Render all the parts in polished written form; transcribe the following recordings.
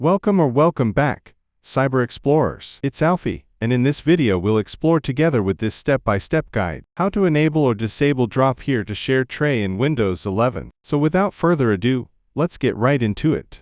Welcome back, Cyber Explorers. It's Alfie, and in this video we'll explore together with this step-by-step guide how to enable or disable drop here to share tray in Windows 11. So without further ado, let's get right into it.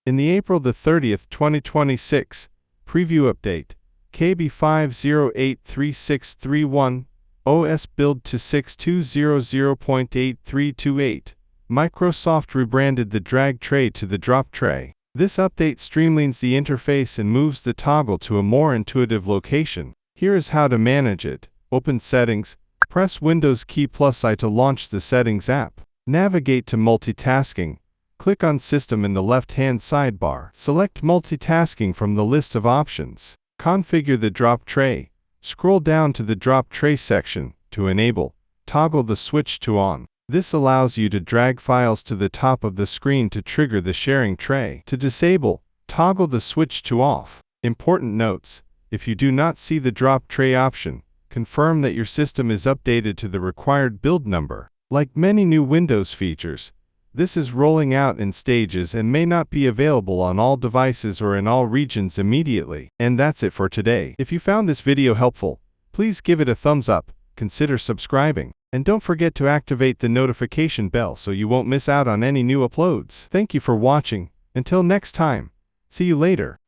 In the April 30th, 2026 preview update, KB5083631, OS build to 6200.8328, Microsoft rebranded the drag tray to the drop tray. This update streamlines the interface and moves the toggle to a more intuitive location. Here is how to manage it. Open Settings, press Windows key +I to launch the Settings app. Navigate to Multitasking. Click on System in the left-hand sidebar. Select Multitasking from the list of options. Configure the drop tray. Scroll down to the drop tray section. To enable, toggle the switch to on. This allows you to drag files to the top of the screen to trigger the sharing tray. To disable, toggle the switch to off. Important notes: if you do not see the drop tray option, confirm that your system is updated to the required build number. Like many new Windows features, this is rolling out in stages and may not be available on all devices or in all regions immediately. And that's it for today. If you found this video helpful, please give it a thumbs up, consider subscribing, and don't forget to activate the notification bell so you won't miss out on any new uploads. Thank you for watching. Until next time, see you later.